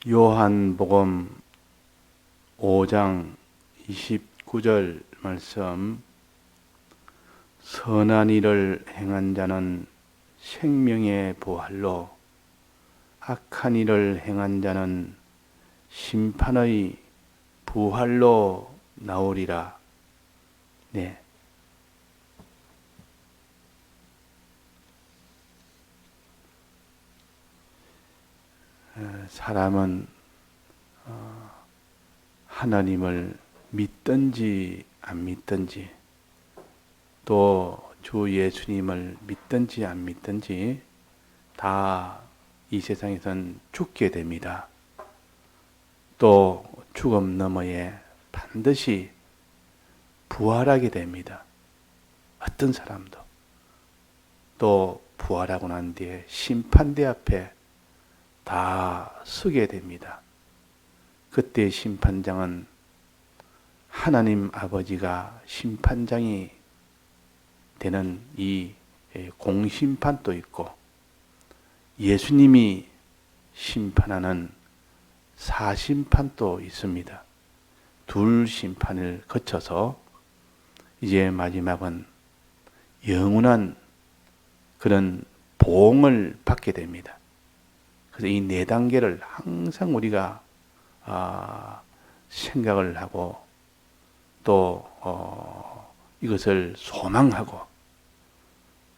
요한복음 5장 29절 말씀. 선한 일을 행한 자는 생명의 부활로, 악한 일을 행한 자는 심판의 부활로 나오리라. 네. 사람은 하나님을 믿든지 안 믿든지, 또 주 예수님을 믿든지 안 믿든지 다 이 세상에선 죽게 됩니다. 또 죽음 너머에 반드시 부활하게 됩니다. 어떤 사람도. 또 부활하고 난 뒤에 심판대 앞에 다 서게 됩니다. 그때 심판장은 하나님 아버지가 심판장이 되는 이 공심판도 있고, 예수님이 심판하는 사심판도 있습니다. 둘 심판을 거쳐서 이제 마지막은 영원한 그런 보응을 받게 됩니다. 그래서 이 네 단계를 항상 우리가 생각을 하고, 또 이것을 소망하고,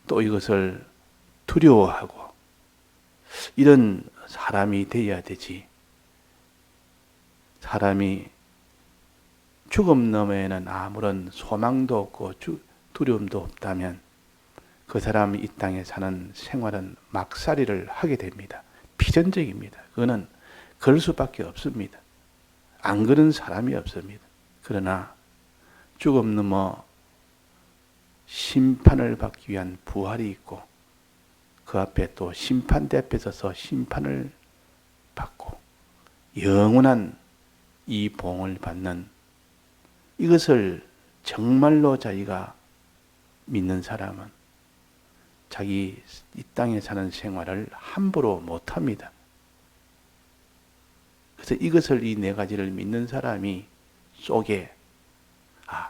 또 이것을 두려워하고, 이런 사람이 되어야 되지. 사람이 죽음 너머에는 아무런 소망도 없고 두려움도 없다면 그 사람이 이 땅에 사는 생활은 막살이를 하게 됩니다. 필연적입니다. 그거는 그럴 수밖에 없습니다. 안 그런 사람이 없습니다. 그러나 죽음 넘어 심판을 받기 위한 부활이 있고, 그 앞에 또 심판대 앞에 서서 심판을 받고 영원한 이 보응을 받는, 이것을 정말로 자기가 믿는 사람은 자기 이 땅에 사는 생활을 함부로 못합니다. 그래서 이것을, 이 네 가지를 믿는 사람이 속에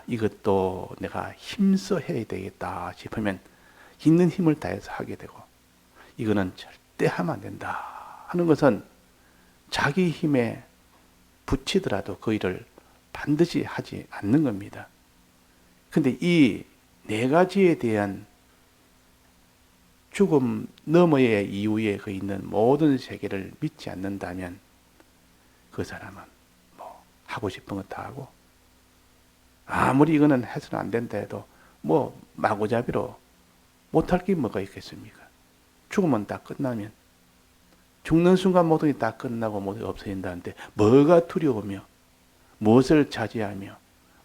이것도 내가 힘써 해야 되겠다 싶으면 있는 힘을 다해서 하게 되고, 이거는 절대 하면 안 된다 하는 것은 자기 힘에 붙이더라도 그 일을 반드시 하지 않는 겁니다. 근데 이 네 가지에 대한 죽음 너머의 이후에 그 있는 모든 세계를 믿지 않는다면 그 사람은 뭐 하고 싶은 거 다 하고, 아무리 이거는 해서는 안 된다 해도 뭐 마구잡이로 못할 게 뭐가 있겠습니까? 죽으면 다 끝나면, 죽는 순간 모든 게 다 끝나고 모두 없어진다는데 뭐가 두려우며 무엇을 자제하며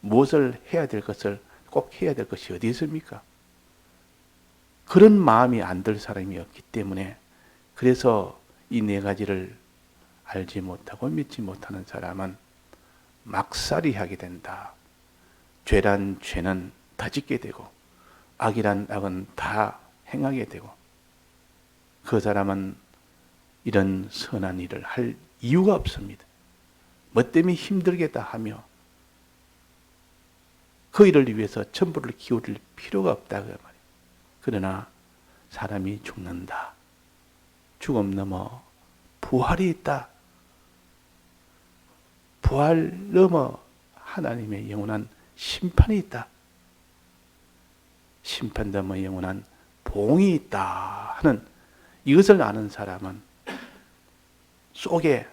무엇을 해야 될 것을 꼭 해야 될 것이 어디 있습니까? 그런 마음이 안 들 사람이 없기 때문에, 그래서 이 네 가지를 알지 못하고 믿지 못하는 사람은 막살이 하게 된다. 죄란 죄는 다 짓게 되고, 악이란 악은 다 행하게 되고, 그 사람은 이런 선한 일을 할 이유가 없습니다. 뭐 때문에 힘들겠다 하며 그 일을 위해서 전부를 기울일 필요가 없다 그 말이에요. 그러나 사람이 죽는다. 죽음 넘어 부활이 있다. 부활 넘어 하나님의 영원한 심판이 있다. 심판 넘어 영원한 보응이 있다 하는 이것을 아는 사람은 속에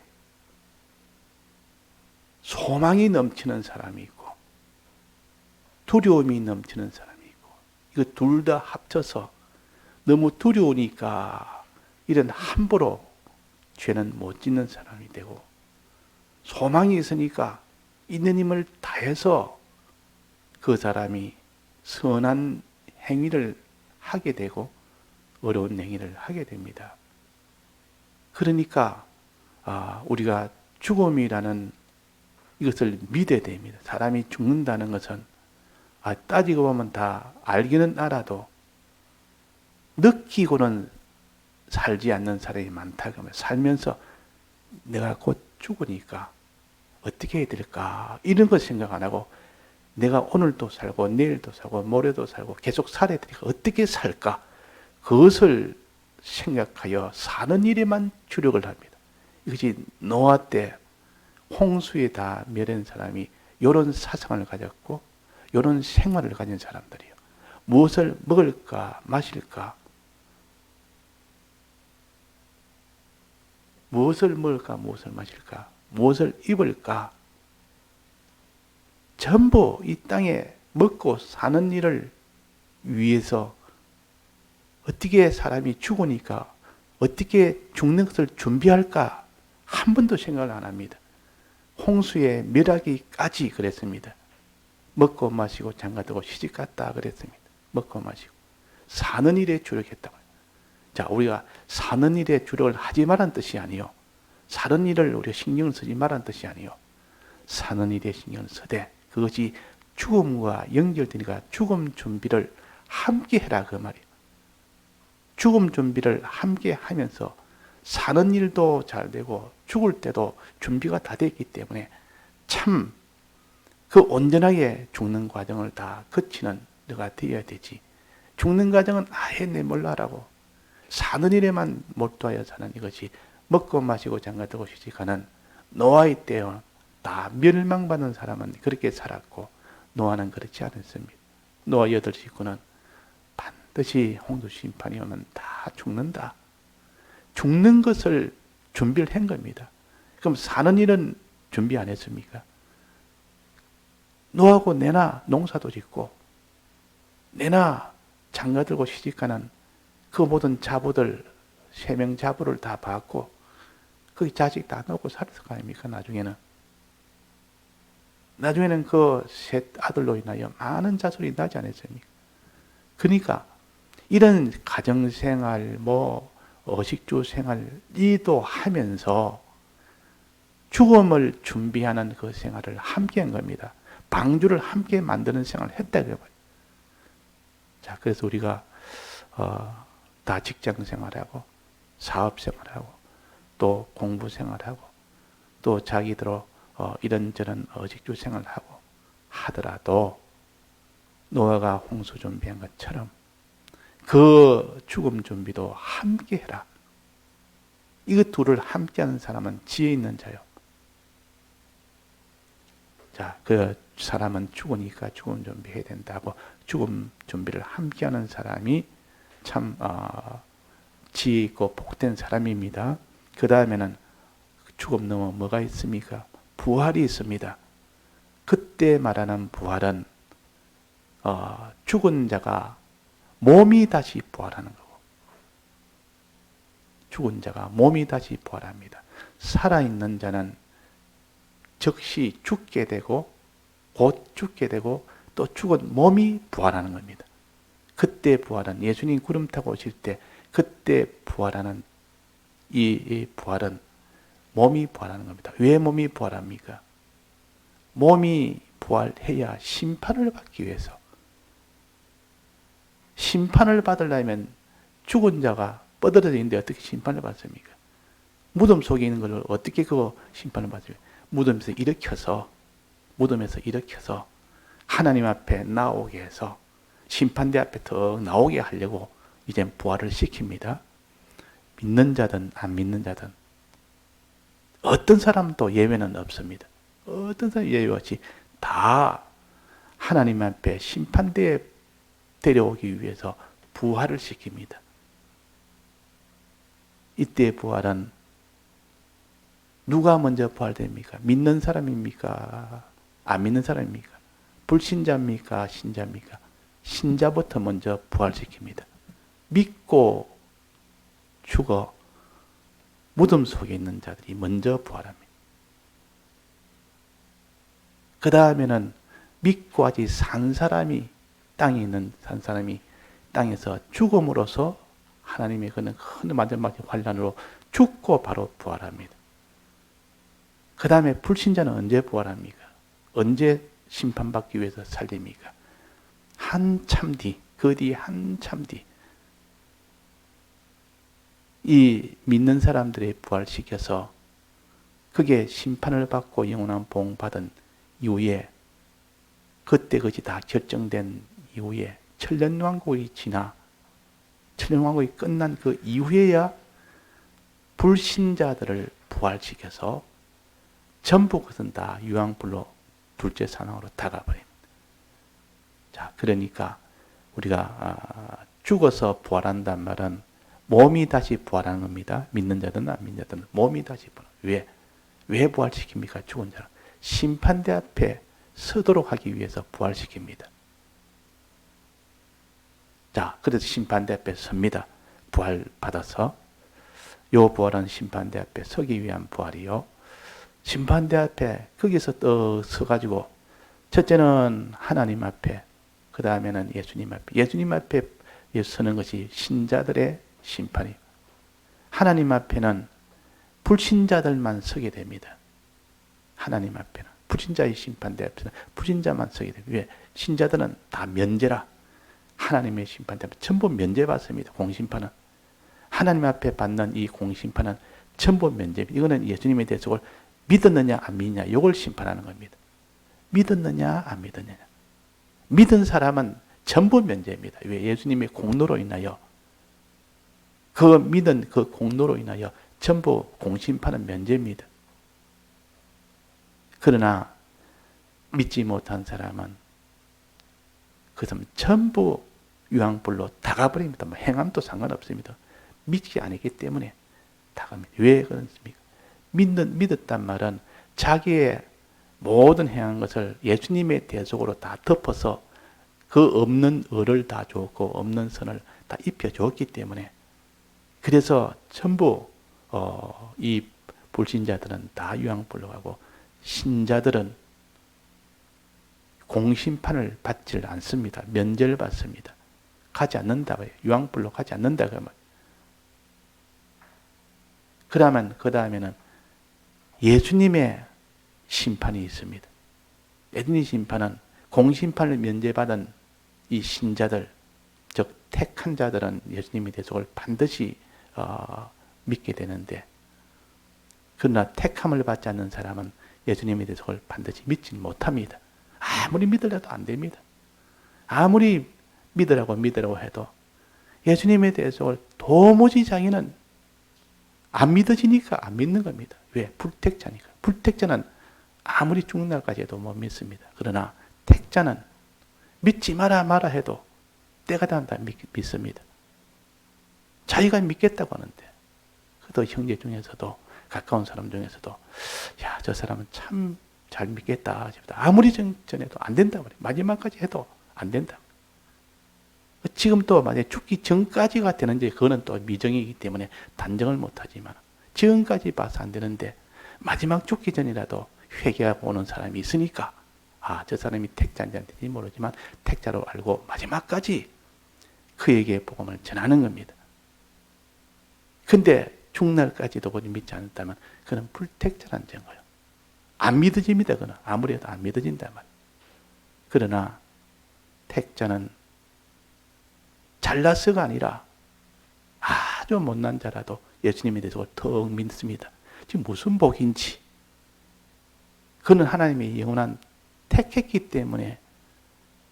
소망이 넘치는 사람이 있고, 두려움이 넘치는 사람이 있고, 이거 둘 다 합쳐서 너무 두려우니까 이런 함부로 죄는 못 짓는 사람이 되고, 소망이 있으니까 있는 힘을 다해서 그 사람이 선한 행위를 하게 되고 어려운 행위를 하게 됩니다. 그러니까 우리가 죽음이라는 이것을 믿어야 됩니다. 사람이 죽는다는 것은 따지고 보면 다 알기는 알아도 느끼고는 살지 않는 사람이 많다. 그러면 살면서 내가 곧 죽으니까 어떻게 해야 될까? 이런 거 생각 안 하고 내가 오늘도 살고 내일도 살고 모레도 살고 계속 살아야 되니까 어떻게 살까? 그것을 생각하여 사는 일에만 주력을 합니다. 이것이 노아 때 홍수에 다 멸한 사람이 이런 사상을 가졌고 이런 생활을 가진 사람들이에요. 무엇을 먹을까 마실까, 무엇을 먹을까 무엇을 마실까, 무엇을 입을까, 전부 이 땅에 먹고 사는 일을 위해서 어떻게 사람이 죽으니까 어떻게 죽는 것을 준비할까 한 번도 생각을 안 합니다. 홍수에 멸하기까지 그랬습니다. 먹고 마시고 장가들고 시집갔다 그랬습니다. 먹고 마시고 사는 일에 주력했다고. 자, 우리가 사는 일에 주력을 하지 말란 뜻이 아니요. 사는 일을 우리가 신경을 쓰지 말란 뜻이 아니요. 사는 일에 신경을 쓰되 그것이 죽음과 연결되니까 죽음 준비를 함께 해라 그 말이에요. 죽음 준비를 함께 하면서 사는 일도 잘 되고 죽을 때도 준비가 다 됐기 때문에 참 그 온전하게 죽는 과정을 다 거치는 너가 되어야 되지. 죽는 과정은 아예 내몰라라고 사는 일에만 몰두하여 사는 이것이 먹고 마시고 장가들고 시집가는 노아의 때에 다 멸망받는 사람은 그렇게 살았고 노아는 그렇지 않았습니다. 노아 8식구는 반드시 홍수 심판이 오면 다 죽는다. 죽는 것을 준비를 한 겁니다. 그럼 사는 일은 준비 안 했습니까? 노하고 내나 농사도 짓고 내나 장가들고 시집가는 그 모든 자부들 3명 자부를 다 받고 그 자식 다 낳고 살았을 거 아닙니까? 나중에는 그 셋 아들로 인하여 많은 자손이 나지 않았습니까? 그러니까 이런 가정생활 어식주 생활이도 하면서 죽음을 준비하는 그 생활을 함께 한 겁니다. 방주를 함께 만드는 생활을 했다 그래요. 자, 그래서 우리가 다 직장 생활하고 사업 생활하고 또 공부 생활하고 또 자기들로 이런저런 어식주 생활하고 하더라도 노아가 홍수 준비한 것처럼 그 죽음 준비도 함께 해라. 이것 둘을 함께 하는 사람은 지혜 있는 자요. 자, 그 사람은 죽으니까 죽음 준비해야 된다고 죽음 준비를 함께 하는 사람이 참 지혜 있고 복된 사람입니다. 그 다음에는 죽음 넘어 뭐가 있습니까? 부활이 있습니다. 그때 말하는 부활은 죽은 자가 몸이 다시 부활하는 거고 죽은 자가 몸이 다시 부활합니다. 살아있는 자는 즉시 죽게 되고 곧 죽게 되고 또 죽은 몸이 부활하는 겁니다. 그때 부활은 예수님 구름 타고 오실 때 그때 부활하는 이 부활은 몸이 부활하는 겁니다. 왜 몸이 부활합니까? 몸이 부활해야 심판을 받기 위해서. 심판을 받으려면 죽은 자가 뻗어져 있는데 어떻게 심판을 받습니까? 무덤 속에 있는 걸 어떻게 그 심판을 받습니까? 무덤에서 일으켜서 하나님 앞에 나오게 해서 심판대 앞에 더 나오게 하려고 이제 부활을 시킵니다. 믿는 자든 안 믿는 자든 어떤 사람도 예외는 없습니다. 어떤 사람 예외 없이 다 하나님 앞에 심판대에 데려오기 위해서 부활을 시킵니다. 이때 부활은 누가 먼저 부활됩니까? 믿는 사람입니까? 안 믿는 사람입니까? 불신자입니까? 신자입니까? 신자부터 먼저 부활시킵니다. 믿고 죽어 무덤 속에 있는 자들이 먼저 부활합니다. 그 다음에는 믿고 아직 산 사람이 산 사람이 땅에서 죽음으로써 하나님의 그는 큰 마지막 환란으로 죽고 바로 부활합니다. 그 다음에 불신자는 언제 부활합니까? 언제 심판받기 위해서 살립니까? 한참 뒤, 그 뒤 한참 뒤. 이 믿는 사람들의 부활시켜서 그게 심판을 받고 영원한 보응 받은 이후에 그때 그것이 다 결정된 이후에 천년왕국이 지나 천년왕국이 끝난 그 이후에야 불신자들을 부활시켜서 전부 그것은 다 유황불로 둘째 사망으로 다가버립니다. 자, 그러니까 우리가 죽어서 부활한단 말은 몸이 다시 부활하는 겁니다. 믿는 자든 안 믿는 자든 몸이 다시 부활. 왜 부활시킵니까? 죽은 자를 심판대 앞에 서도록 하기 위해서 부활시킵니다. 자, 그래서 심판대 앞에 섭니다. 부활 받아서 요 부활은 심판대 앞에 서기 위한 부활이요. 심판대 앞에 거기서 또 서가지고 첫째는 하나님 앞에, 그 다음에는 예수님 앞에 서는 것이 신자들의 심판이에요. 하나님 앞에는 불신자들만 서게 됩니다. 하나님 앞에는 불신자의 심판대 앞에는 불신자만 서게 됩니다. 왜? 신자들은 다 면제라. 하나님의 심판대 앞에 전부 면제받습니다. 공심판은 하나님 앞에 받는 이 공심판은 전부 면제입니다. 이거는 예수님의 대속을 믿었느냐 안 믿느냐 이걸 심판하는 겁니다. 믿었느냐 안 믿었느냐. 믿은 사람은 전부 면제입니다. 왜? 예수님의 공로로 인하여 그 믿은 그 공로로 인하여 전부 공심판은 면제입니다. 그러나 믿지 못한 사람은 그것은 전부 유황불로 다가버립니다. 뭐 행함도 상관없습니다. 믿지 않기 때문에 다갑니다. 왜 그렇습니까? 믿었단 말은 자기의 모든 행한 것을 예수님의 대속으로 다 덮어서 그 없는 을을 다 줬고 없는 선을 다 입혀줬기 때문에 그래서 전부 이 불신자들은 다 유황불로 가고 신자들은 공심판을 받지 않습니다. 면제를 받습니다. 가지 않는다고요. 유황불로 가지 않는다고 하면. 그러면 그 다음에는 예수님의 심판이 있습니다. 예수님의 심판은 공심판을 면제받은 이 신자들, 즉 택한 자들은 예수님의 대속을 반드시 믿게 되는데, 그러나 택함을 받지 않는 사람은 예수님의 대속을 반드시 믿지 못합니다. 아무리 믿으려도 안 됩니다. 아무리 믿으라고 해도 예수님의 대속을 도무지 자기는 안 믿어지니까 안 믿는 겁니다. 왜? 불택자니까. 불택자는 아무리 죽는 날까지 해도 못 믿습니다. 그러나 택자는 믿지 마라 해도 때가 되면 다 믿습니다. 자기가 믿겠다고 하는데, 그래도 형제 중에서도 가까운 사람 중에서도 야, 저 사람은 참 잘 믿겠다 싶다. 아무리 전해도 안 된다 말이에요. 마지막까지 해도 안 된다. 지금 또 만약에 죽기 전까지가 되는지 그거는 또 미정이기 때문에 단정을 못하지만 지금까지 봐서 안 되는데 마지막 죽기 전이라도 회개하고 오는 사람이 있으니까 저 사람이 택자인지 안 될지 모르지만 택자로 알고 마지막까지 그에게 복음을 전하는 겁니다. 근데 죽날까지도 믿지 않았다면 그는 불택자라는 증거예요. 안 믿어집니다. 그는 아무리 해도 안 믿어진단 말이에요. 그러나 택자는 잘나서가 아니라 아주 못난 자라도 예수님에 대해서 더 믿습니다. 지금 무슨 복인지. 그는 하나님의 영원한 택했기 때문에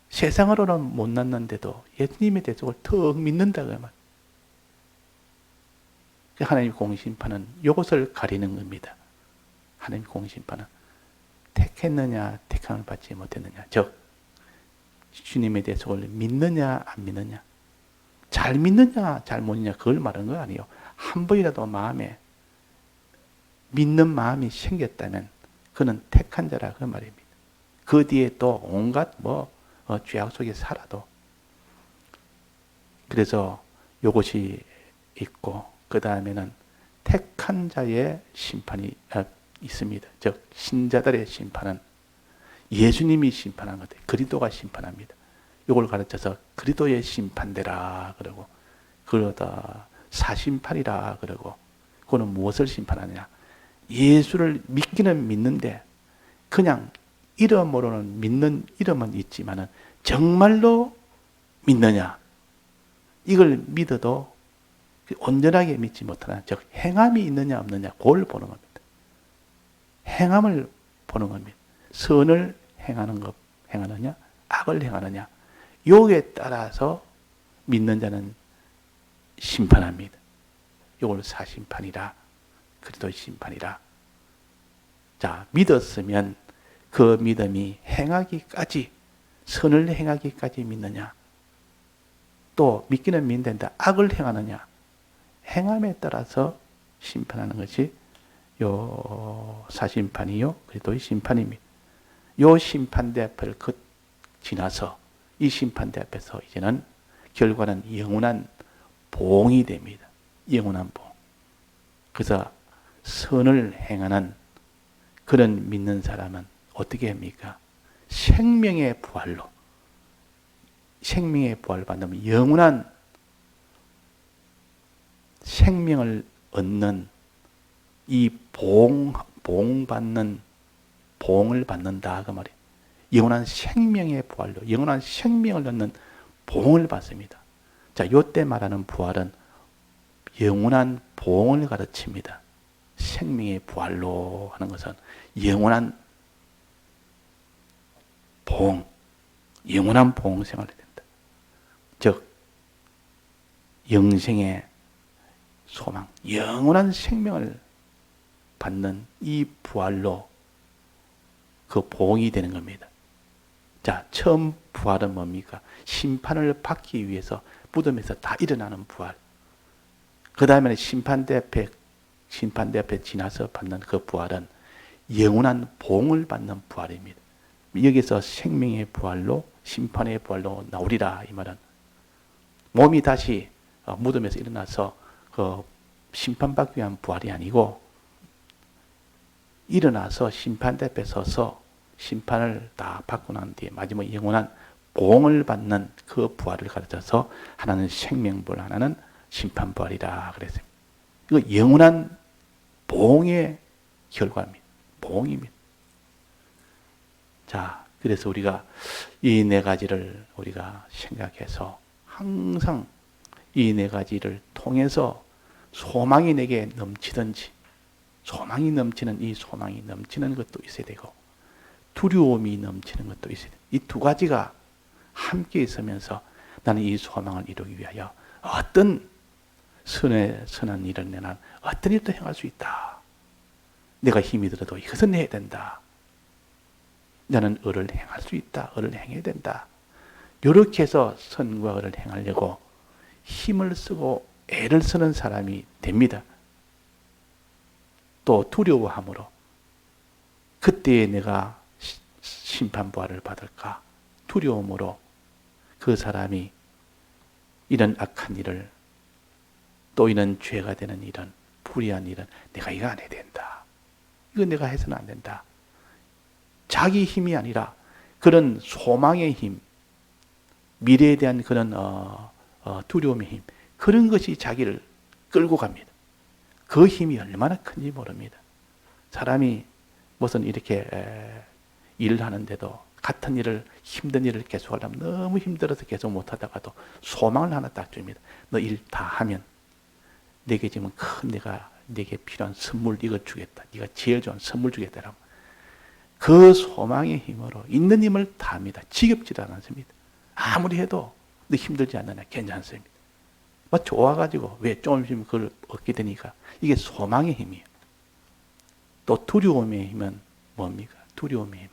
세상으로는 못났는데도 예수님에 대해서 더 믿는다. 그 말. 하나님의 공심판은 이것을 가리는 겁니다. 하나님의 공심판은 택했느냐, 택함을 받지 못했느냐. 즉, 주님에 대해서 믿느냐, 안 믿느냐. 잘 믿느냐, 잘 못느냐, 그걸 말하는 거 아니에요. 한 번이라도 마음에 믿는 마음이 생겼다면 그는 택한 자라 그 말입니다. 그 뒤에 또 온갖 죄악 속에 살아도. 그래서 이것이 있고, 그 다음에는 택한 자의 심판이 있습니다. 즉 신자들의 심판은 예수님이 심판한 것 같아요. 그리스도가 심판합니다. 이걸 가르쳐서 그리스도의 심판대라 그러고, 그러다 사심판이라 그러고, 그거는 무엇을 심판하느냐? 예수를 믿기는 믿는데 그냥 이름으로는 믿는 이름은 있지만은 정말로 믿느냐? 이걸 믿어도 온전하게 믿지 못하나, 즉 행함이 있느냐 없느냐 그걸 보는 겁니다. 행함을 보는 겁니다. 선을 행하느냐, 악을 행하느냐. 요에 따라서 믿는 자는 심판합니다. 요걸 사심판이라, 그리스도의 심판이라. 자, 믿었으면 그 믿음이 행하기까지, 선을 행하기까지 믿느냐, 또 믿기는 믿는다, 악을 행하느냐, 행함에 따라서 심판하는 것이 요 사심판이요, 그리스도의 심판입니다. 요 심판대 앞을 지나서 이 심판대 앞에서 이제는 결과는 영원한 보응이 됩니다. 영원한 보응. 그래서 선을 행하는 그런 믿는 사람은 어떻게 합니까? 생명의 부활로, 생명의 부활을 받으면 영원한 생명을 얻는 이 보응을 받는다 그 말이에요. 영원한 생명의 부활로, 영원한 생명을 얻는 보응을 받습니다. 자, 요때 말하는 부활은 영원한 보응을 가르칩니다. 생명의 부활로 하는 것은 영원한 보응, 영원한 보응 생활이 된다. 즉 영생의 소망, 영원한 생명을 받는 이 부활로 그 보응이 되는 겁니다. 자, 처음 부활은 뭡니까? 심판을 받기 위해서 무덤에서 다 일어나는 부활. 그 다음에는 심판대 앞에 지나서 받는 그 부활은 영원한 보응을 받는 부활입니다. 여기서 생명의 부활로, 심판의 부활로 나오리라 이 말은 몸이 다시 무덤에서 일어나서 그 심판받기 위한 부활이 아니고 일어나서 심판대 앞에 서서 심판을 다 받고 난 뒤에 마지막 영원한 보응을 받는 그 부활을 가르쳐서 하나는 생명부활, 하나는 심판부활이라 그랬습니다. 이거 영원한 보응의 결과입니다. 보응입니다. 자, 그래서 우리가 이 네 가지를 우리가 생각해서 항상 이 네 가지를 통해서 소망이 내게 넘치든지, 소망이 넘치는 이 소망이 넘치는 것도 있어야 되고 두려움이 넘치는 것도 있어야 돼요. 이 두 가지가 함께 있으면서 나는 이 소망을 이루기 위하여 어떤 선한 일을 내난 어떤 일도 행할 수 있다. 내가 힘이 들어도 이것은 해야 된다. 나는 을을 행할 수 있다. 을을 행해야 된다. 이렇게 해서 선과 을을 행하려고 힘을 쓰고 애를 쓰는 사람이 됩니다. 또 두려워함으로 그때에 내가 심판부활을 받을까 두려움으로 그 사람이 이런 악한 일을 또 이런 죄가 되는 일은 불의한 일은 내가 이거 안 해야 된다. 이거 내가 해서는 안 된다. 자기 힘이 아니라 그런 소망의 힘, 미래에 대한 그런 두려움의 힘, 그런 것이 자기를 끌고 갑니다. 그 힘이 얼마나 큰지 모릅니다. 사람이 무슨 이렇게 일을 하는데도 같은 일을, 힘든 일을 계속 하려면 너무 힘들어서 계속 못하다가도 소망을 하나 딱 줍니다. 너 일 다 하면 내게 지금 내게 필요한 선물 이거 주겠다. 네가 제일 좋아하는 선물 주겠다라고. 그 소망의 힘으로 있는 힘을 다합니다. 지겹지도 않습니다. 아무리 해도 너 힘들지 않느냐 괜찮습니다. 뭐 좋아가지고 왜 조금씩 그걸 얻게 되니까 이게 소망의 힘이에요. 또 두려움의 힘은 뭡니까? 두려움의 힘은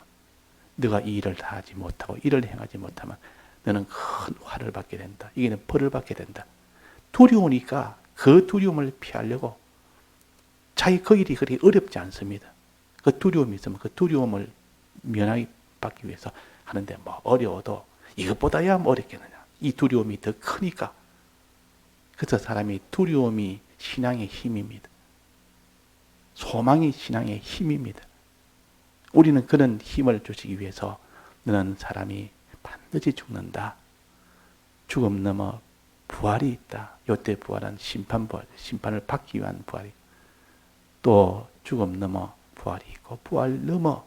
너가 이 일을 다 하지 못하고 일을 행하지 못하면 너는 큰 화를 받게 된다. 이게는 벌을 받게 된다. 두려우니까 그 두려움을 피하려고 자기 그 일이 그렇게 어렵지 않습니다. 그 두려움이 있으면 그 두려움을 면하게 받기 위해서 하는데 뭐 어려워도 이것보다야 뭐 어렵겠느냐. 이 두려움이 더 크니까. 그래서 사람이 두려움이 신앙의 힘입니다. 소망이 신앙의 힘입니다. 우리는 그런 힘을 주시기 위해서 너는 사람이 반드시 죽는다. 죽음 넘어 부활이 있다. 이때 부활은 심판부활, 심판을 받기 위한 부활이 또 죽음 넘어 부활이 있고 부활 넘어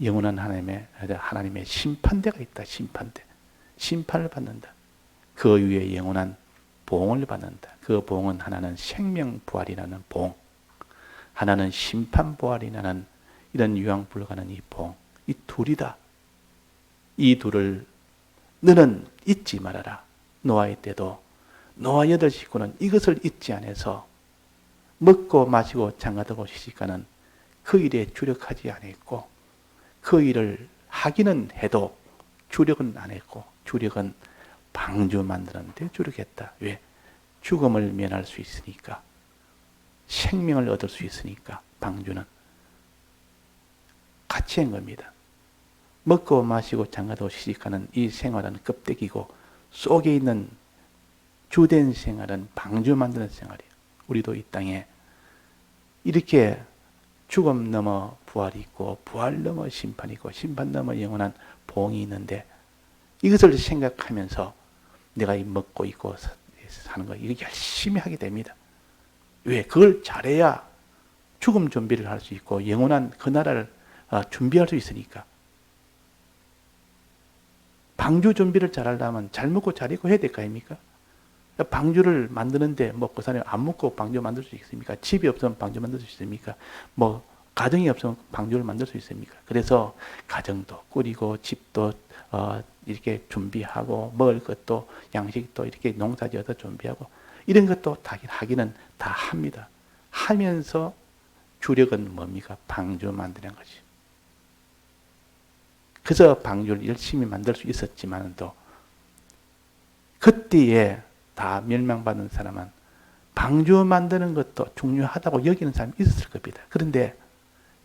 영원한 하나님의 심판대가 있다. 심판대. 심판을 받는다. 그 위에 영원한 보응을 받는다. 그 보응은 하나는 생명부활이라는 보응, 하나는 심판부활이라는 이런 유황불가는 이 보응, 이 둘이다. 이 둘을 너는 잊지 말아라. 노아의 때도 노아 8식구는 이것을 잊지 않아서 먹고 마시고 장가들고 시집가는 그 일에 주력하지 않았고, 그 일을 하기는 해도 주력은 안 했고, 주력은 방주 만드는 데 주력했다. 왜? 죽음을 면할 수 있으니까, 생명을 얻을 수 있으니까. 방주는 같이 한 겁니다. 먹고 마시고 장가도 시집가는 이 생활은 껍데기고, 속에 있는 주된 생활은 방주 만드는 생활이에요. 우리도 이 땅에 이렇게 죽음 넘어 부활이 있고, 부활 넘어 심판이 있고, 심판 넘어 영원한 보응이 있는데, 이것을 생각하면서 내가 먹고 있고 사는 거, 이거 열심히 하게 됩니다. 왜? 그걸 잘해야 죽음 준비를 할 수 있고 영원한 그 나라를 준비할 수 있으니까. 방주 준비를 잘하려면 잘 먹고 잘 입고 해야 될 거 아닙니까? 방주를 만드는데 그 사람이 안 먹고 방주 만들 수 있습니까? 집이 없으면 방주 만들 수 있습니까? 가정이 없으면 방주를 만들 수 있습니까? 그래서 가정도 꾸리고 집도 이렇게 준비하고 먹을 것도 양식도 이렇게 농사지어서 준비하고 이런 것도 다 하기는 다 합니다. 하면서 주력은 뭡니까? 방주 만드는 거지. 그래서 방주를 열심히 만들 수 있었지만도 그때에 다 멸망받은 사람은 방주 만드는 것도 중요하다고 여기는 사람이 있었을 겁니다. 그런데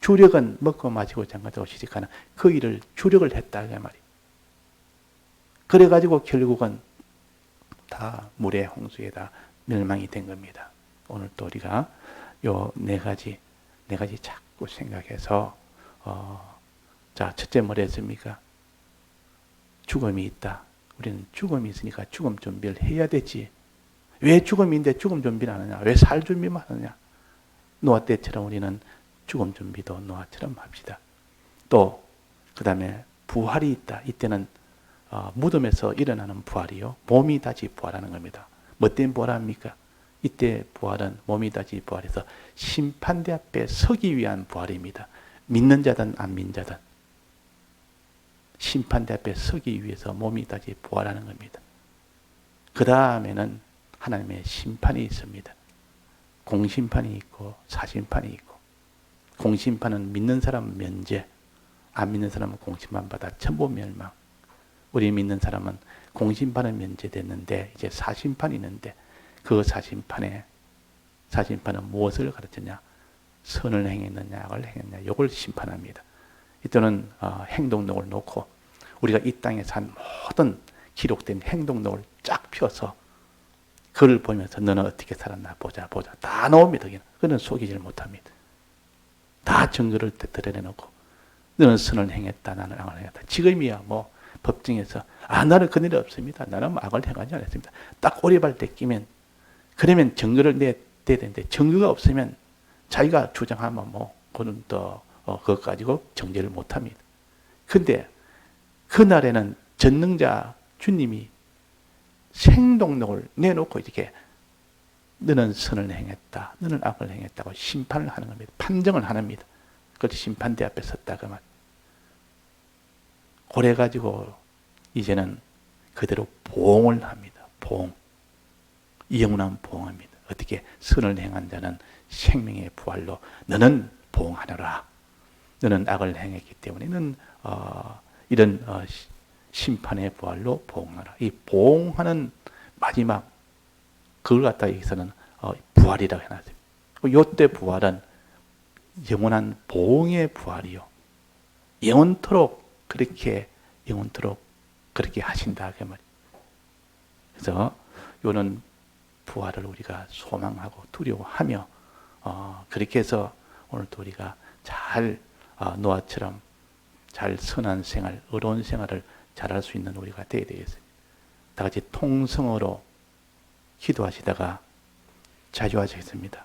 주력은 먹고 마시고 장가들고 시집가는 그 일을 주력을 했다 그 말이에요. 그래가지고 결국은 다 물의 홍수에 다 멸망이 된 겁니다. 오늘 또 우리가 요 네 가지 자꾸 생각해서 자, 첫째 뭐라 했습니까? 죽음이 있다. 우리는 죽음이 있으니까 죽음 준비를 해야 되지. 왜 죽음인데 죽음 준비를 안 하냐? 왜 살 준비만 하느냐? 노아 때처럼 우리는 죽음 준비도 노아처럼 합시다. 또 그 다음에 부활이 있다. 이때는 무덤에서 일어나는 부활이요. 몸이 다시 부활하는 겁니다. 뭐 때문에 부활합니까? 이때 부활은 몸이 다시 부활해서 심판대 앞에 서기 위한 부활입니다. 믿는 자든 안 믿는 자든 심판대 앞에 서기 위해서 몸이 다시 부활하는 겁니다. 그 다음에는 하나님의 심판이 있습니다. 공심판이 있고 사심판이 있고, 공심판은 믿는 사람은 면제, 안 믿는 사람은 공심판 받아 천부 멸망. 우리 믿는 사람은 공심판은 면제됐는데 이제 사심판이 있는데, 그 사심판은 무엇을 가르쳤냐? 선을 행했느냐, 악을 행했느냐, 이걸 심판합니다. 이때는 행동록을 놓고 우리가 이 땅에 산 모든 기록된 행동록을 쫙 펴서 그걸 보면서 너는 어떻게 살았나 보자 다 나옵니다. 그는 속이질 못합니다. 다 증거를 드러내놓고 너는 선을 행했다, 나는 악을 행했다. 지금이야 법정에서 나는 그런 일이 없습니다. 나는 악을 행하지 않았습니다. 딱 오리발 때 끼면 그러면 증거를 내야 되는데, 증거가 없으면 자기가 주장하면 그는 또 그것 가지고 정죄를 못합니다. 근데 그날에는 전능자 주님이 생동록을 내놓고 이렇게 너는 선을 행했다, 너는 악을 행했다고 심판을 하는 겁니다. 판정을 합니다. 그것이 심판대 앞에 섰다 그 말. 그래가지고 이제는 그대로 보응을 합니다. 보응. 영원한 보응합니다. 어떻게? 선을 행한 자는 생명의 부활로 너는 보응하노라. 너는 악을 행했기 때문에 너는 이런 심판의 부활로 보응하라. 이 보응하는 마지막 그걸 갖다 여기서는 부활이라고 해놨어요. 요때 부활은 영원한 보응의 부활이요. 영원토록 그렇게 하신다 그 말이에요. 그래서 요는 부활을 우리가 소망하고 두려워하며 그렇게 해서 오늘도 우리가 잘 노아처럼 잘 선한 생활, 의로운 생활을 잘할 수 있는 우리가 되어야 되겠습니다. 다 같이 통성어로 기도하시다가 자주하시겠습니다.